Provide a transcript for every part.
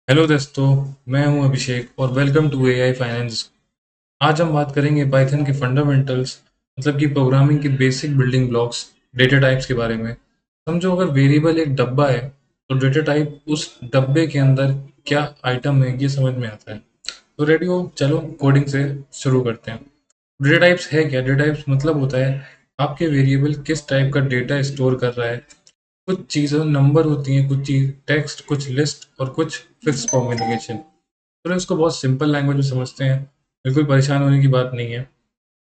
Hello दोस्तों। मैं हूं अभिषेक और वेलकम टू एआई फाइनेंस। आज हम बात करेंगे पाइथन के फंडामेंटल्स, मतलब कि प्रोग्रामिंग के basic building blocks, data types के बारे में। समझो, अगर वेरिएबल एक डब्बा है तो डेटा टाइप उस डब्बे के अंदर क्या आइटम है ये समझ में आता है। तो रेडी हो, चलो कोडिंग से शुरू करते हैं। डेटा टाइप्स है क्या? डेटा टाइप्स मतलब होता है आपके वेरिएबल किस टाइप का डेटा स्टोर कर रहा है। कुछ चीज़ें नंबर होती हैं, कुछ चीज़ टेक्स्ट, कुछ लिस्ट और कुछ फिक्स कम्युनिकेशन। चलो इसको बहुत सिंपल लैंग्वेज में समझते हैं, बिल्कुल परेशान होने की बात नहीं है।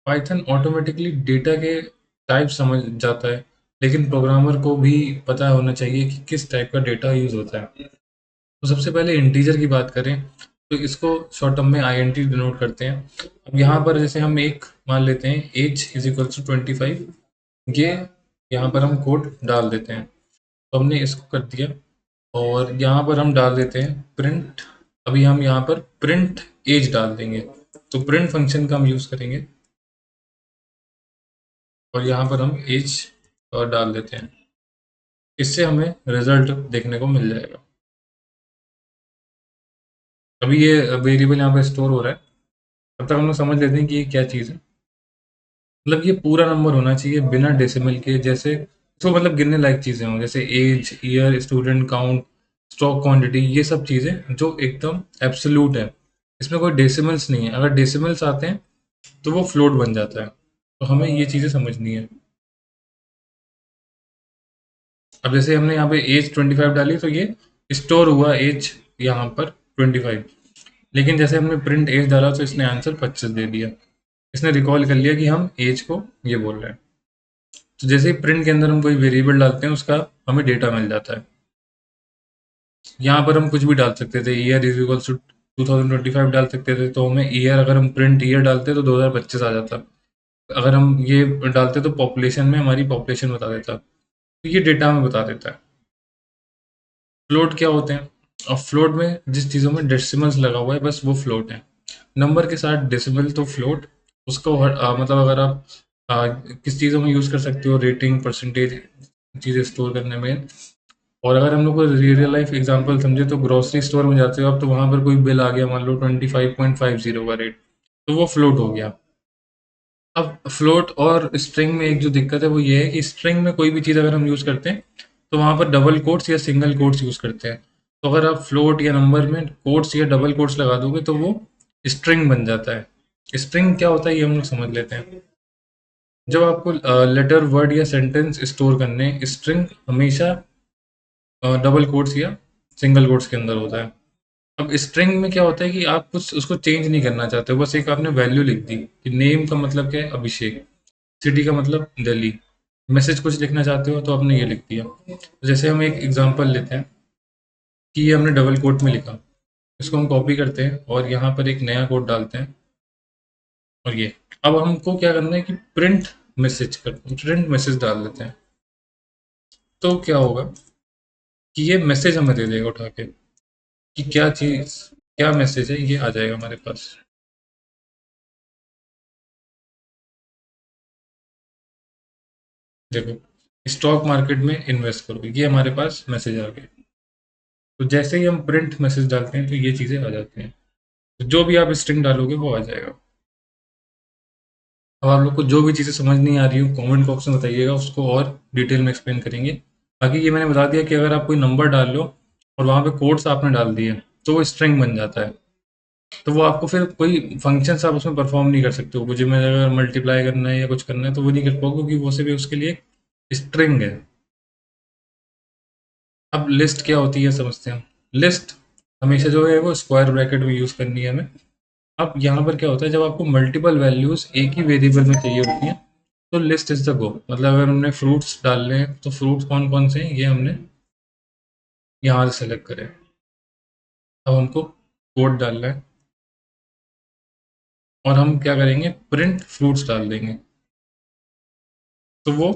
पाइथन ऑटोमेटिकली डेटा के टाइप समझ जाता है, लेकिन प्रोग्रामर को भी पता होना चाहिए कि किस टाइप का डेटा यूज़ होता है। तो सबसे पहले इंटीजर की बात करें तो इसको शॉर्ट टर्म में आईएनटी डिनोट करते हैं। अब यहाँ पर जैसे हम एक मान लेते हैं, एज इज इक्वल टू 25। ये यहाँ पर हम कोड डाल देते हैं। तो हमने इसको कर दिया और यहाँ पर हम डाल देते हैं प्रिंट। अभी हम यहाँ पर प्रिंट एज डाल देंगे, तो प्रिंट फंक्शन का हम यूज़ करेंगे और यहाँ पर हम एज और डाल देते हैं। इससे हमें रिजल्ट देखने को मिल जाएगा। अभी ये वेरिएबल यहाँ पर स्टोर हो रहा है। तब तक हम लोग समझ लेते हैं कि ये क्या चीज़ है। मतलब ये पूरा नंबर होना चाहिए बिना डेसिमल के, जैसे इसको मतलब गिनने लायक चीज़ें हों, जैसे age, year, student count, stock quantity, ये सब चीज़ें जो एकदम एब्सोल्यूट है। इसमें कोई डेसिमल्स नहीं है। अगर डेसिमल्स आते हैं तो वो फ्लोट बन जाता है। तो हमें ये चीज़ें समझनी है। अब जैसे हमने यहाँ पे एज 25 डाली तो ये स्टोर हुआ एज यहाँ पर 25। लेकिन जैसे हमने प्रिंट एज डाला तो इसने आंसर 25 दे दिया। इसने रिकॉल कर लिया कि हम एज को ये बोल रहे हैं। तो जैसे ही प्रिंट के अंदर हम कोई वेरिएबल डालते हैं उसका हमें डेटा मिल जाता है। यहाँ पर हम कुछ भी डाल सकते थे, ईयर इज इक्वल टू 2025 डाल सकते थे, तो हमें ईयर, अगर हम प्रिंट ईयर डालते तो 2025 आ जाता। अगर हम ये डालते तो पॉपुलेशन में हमारी पॉपुलेशन बता देता। तो ये डेटा हमें बता देता है। फ्लोट क्या होते हैं? और फ्लोट में जिस चीज़ों में डेसिमल्स लगा हुआ है बस वो फ्लोट है। नंबर के साथ डेसिमल तो फ्लोट। उसको मतलब अगर आप किस चीज़ों में यूज़ कर सकते हो, रेटिंग, परसेंटेज, चीज़ें स्टोर करने में। और अगर हम लोग को रियल लाइफ एग्जांपल समझे तो ग्रोसरी स्टोर में जाते हो आप, तो वहाँ पर कोई बिल आ गया, मान लो 25.50 का रेट, तो वो फ्लोट हो गया। अब फ्लोट और स्ट्रिंग में एक जो दिक्कत है वो ये है कि स्ट्रिंग में कोई भी चीज़ अगर हम यूज़ करते हैं तो वहाँ पर डबल कोट्स या सिंगल कोट्स यूज़ करते हैं। तो अगर आप फ्लोट या नंबर में कोट्स या डबल कोट्स लगा दोगे तो वो स्ट्रिंग बन जाता है। स्ट्रिंग क्या होता है ये हम लोग समझ लेते हैं। जब आपको लेटर, वर्ड या सेंटेंस स्टोर करने, स्ट्रिंग हमेशा डबल कोट्स या सिंगल कोट्स के अंदर होता है। अब स्ट्रिंग में क्या होता है कि आप कुछ उसको चेंज नहीं करना चाहते हो, बस एक आपने वैल्यू लिख दी कि नेम का मतलब क्या है, अभिषेक। सिटी का मतलब दिल्ली। मैसेज कुछ लिखना चाहते हो तो आपने ये लिख दिया। तो जैसे हम एक एग्जांपल लेते हैं कि ये हमने डबल कोट में लिखा। इसको हम कॉपी करते हैं और यहाँ पर एक नया कोड डालते हैं और ये। अब हमको क्या करना है कि प्रिंट मैसेज डाल देते हैं। तो क्या होगा कि ये मैसेज हमें दे देगा उठा के कि क्या चीज़, क्या मैसेज है, ये आ जाएगा हमारे पास। देखो, स्टॉक मार्केट में इन्वेस्ट करो, ये हमारे पास मैसेज आ गया। तो जैसे ही हम प्रिंट मैसेज डालते हैं तो ये चीज़ें आ जाती हैं। तो जो भी आप स्ट्रिंग डालोगे वो आ जाएगा। अब आप लोग को जो भी चीज़ें समझ नहीं आ रही हो कमेंट बॉक्स में बताइएगा, उसको और डिटेल में एक्सप्लेन करेंगे। बाकी ये मैंने बता दिया कि अगर आप कोई नंबर डाल लो और वहाँ पे कोड्स आपने डाल दिए तो वो स्ट्रिंग बन जाता है। तो वो आपको फिर कोई फंक्शंस आप उसमें परफॉर्म नहीं कर सकते हो। कुछ में अगर मल्टीप्लाई करना है या कुछ करना है तो वो नहीं कर पाओगे, क्योंकि वो सिर्फ उसके लिए स्ट्रिंग है। अब लिस्ट क्या होती है समझते हैं। लिस्ट हमेशा जो है वो स्क्वायर ब्रैकेट में यूज़ करनी है हमें। अब यहाँ पर क्या होता है, जब आपको मल्टीपल वैल्यूज एक ही वेरिएबल में चाहिए होती हैं तो लिस्ट इज द गो। मतलब अगर हमने फ्रूट्स डालने हैं तो फ्रूट्स कौन कौन से हैं ये हमने यहाँ से सेलेक्ट करें। अब हमको कोड डालना है और हम क्या करेंगे, प्रिंट फ्रूट्स डाल देंगे। तो वो,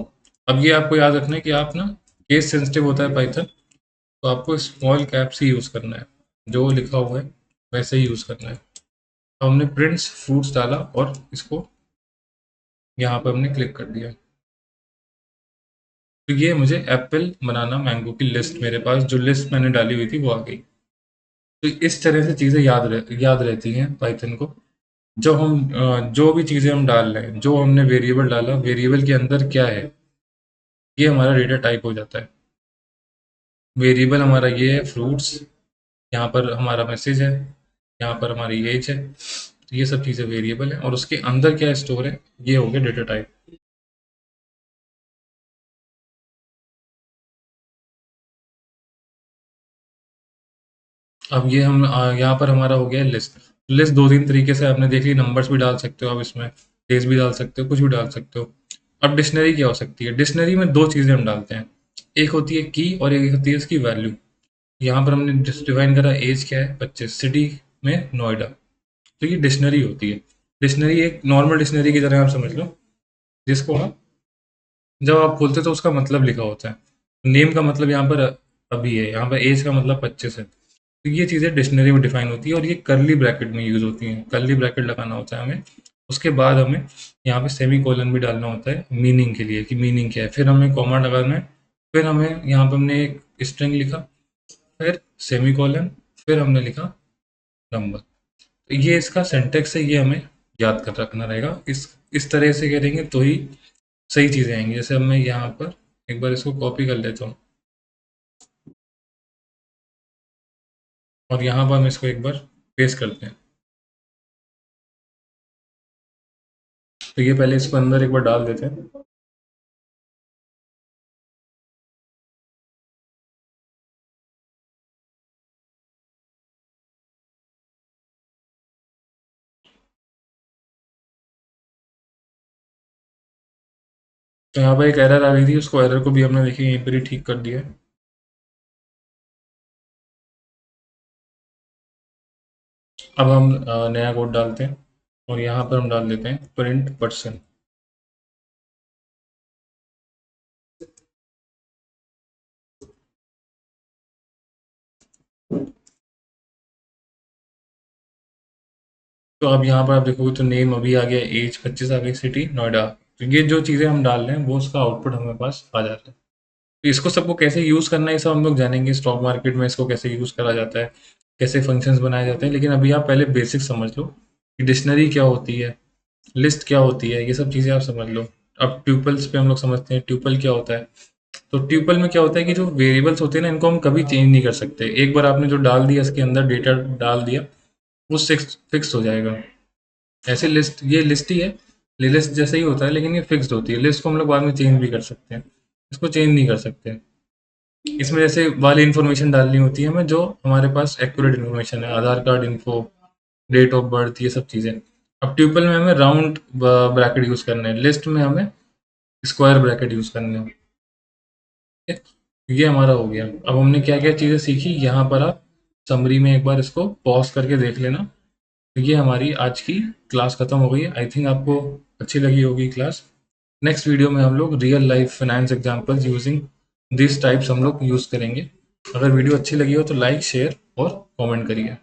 अब ये आपको याद रखना है कि आप ना, केस सेंसिटिव होता है पाइथन, तो आपको स्मॉल कैप्स ही यूज़ करना है। जो लिखा हुआ है वैसे ही यूज़ करना है। तो हमने प्रिंट्स फ्रूट्स डाला और इसको यहाँ पर हमने क्लिक कर दिया। तो ये मुझे एप्पल, बनाना, मैंगो की लिस्ट, मेरे पास जो लिस्ट मैंने डाली हुई थी वो आ गई। तो इस तरह से चीज़ें याद रहती हैं पाइथन को। जो भी चीज़ें हम डाल रहे हैं, जो हमने वेरिएबल डाला, वेरिएबल के अंदर क्या है, ये हमारा डेटा टाइप हो जाता है। वेरिएबल हमारा ये है फ्रूट्स, यहाँ पर हमारा मैसेज है, यहाँ पर हमारी एज है। तो ये सब चीज़ें वेरिएबल है और उसके अंदर क्या स्टोर है, ये हो गया डेटा टाइप। अब ये हम यहाँ पर हमारा हो गया लिस्ट। लिस्ट दो तीन तरीके से आपने देख ली, नंबर्स भी डाल सकते हो आप इसमें, डेज भी डाल सकते हो, कुछ भी डाल सकते हो। अब डिक्शनरी क्या हो सकती है? डिक्शनरी में दो चीज़ें हम डालते हैं, एक होती है की और एक होती है इसकी वैल्यू। यहाँ पर हमने डिफाइन करा एज क्या है, 25, सिटी में नोएडा। तो ये डिक्शनरी होती है। डिक्शनरी एक नॉर्मल डिक्शनरी की तरह आप समझ लो, जिसको आप जब आप खोलते हो तो उसका मतलब लिखा होता है। नेम का मतलब यहाँ पर अभी है, यहाँ पर एज का मतलब 25 है। तो ये चीज़ें डिक्शनरी में डिफाइन होती है और ये करली ब्रैकेट में यूज़ होती हैं। करली ब्रैकेट लगाना होता है हमें। उसके बाद हमें यहाँ पे सेमी कोलन भी डालना होता है मीनिंग के लिए, कि मीनिंग क्या है। फिर हमें कॉमा लगाना है। फिर हमें यहाँ पे हमने एक स्ट्रिंग लिखा, फिर सेमी कोलन, फिर हमने लिखा नंबर। तो ये इसका सिंटेक्स है, ये हमें याद कर रखना रहेगा। इस तरह से करेंगे तो ही सही चीज़ें आएंगी। जैसे अब मैं यहाँ पर एक बार इसको कॉपी कर लेता हूँ और यहाँ पर हम इसको एक बार पेस्ट करते हैं। तो ये पहले इसको अंदर एक बार डाल देते हैं। तो यहाँ पर एक एरर आ गई थी, उसको एरर को भी हमने देखिए यहीं पर ही ठीक कर दिया है। अब हम नया कोड डालते हैं और यहाँ पर हम डाल देते हैं प्रिंट पर्सन। तो अब यहाँ पर आप देखोगे तो नेम अभी आ गया, एज 25 आ गई, सिटी नोएडा। तो ये जो चीज़ें हम डाल रहे हैं वो उसका आउटपुट हमारे पास आ जाता है। तो इसको सबको कैसे यूज़ करना है ये सब हम लोग जानेंगे, स्टॉक मार्केट में इसको कैसे यूज़ करा जाता है, कैसे फंक्शंस बनाए जाते हैं। लेकिन अभी आप पहले बेसिक समझ लो कि डिक्शनरी क्या होती है, लिस्ट क्या होती है, ये सब चीज़ें आप समझ लो। अब ट्यूपल्स पे हम लोग समझते हैं, ट्यूपल क्या होता है। तो ट्यूपल में क्या होता है कि जो वेरिएबल्स होते हैं ना, इनको हम कभी चेंज नहीं कर सकते। एक बार आपने जो डाल दिया इसके अंदर डेटा डाल दिया, वो फिक्स हो जाएगा। ऐसे लिस्ट, ये लिस्ट ही है, लिस्ट जैसे ही होता है, लेकिन ये फिक्स्ड होती है। लिस्ट को हम लोग बाद में चेंज भी कर सकते हैं, इसको चेंज नहीं कर सकते। इसमें जैसे वाली इन्फॉर्मेशन डालनी होती है हमें, जो हमारे पास एक्यूरेट इन्फॉर्मेशन है, Aadhaar card info, date of birth, ये सब चीज़ें। अब ट्यूपल में हमें राउंड ब्रैकेट यूज़ करना है, लिस्ट में हमें स्क्वायर ब्रैकेट यूज़ करने हैं। ठीक है? ये हमारा हो गया। अब हमने क्या क्या चीज़ें सीखी, यहाँ पर आप समरी में एक बार इसको पॉज करके देख लेना। तो ये हमारी आज की क्लास खत्म हो गई है। आई थिंक आपको अच्छी लगी होगी क्लास। नेक्स्ट वीडियो में हम लोग real life finance examples using this types हम लोग यूज़ करेंगे। अगर वीडियो अच्छी लगी हो तो लाइक, शेयर और कमेंट करिए।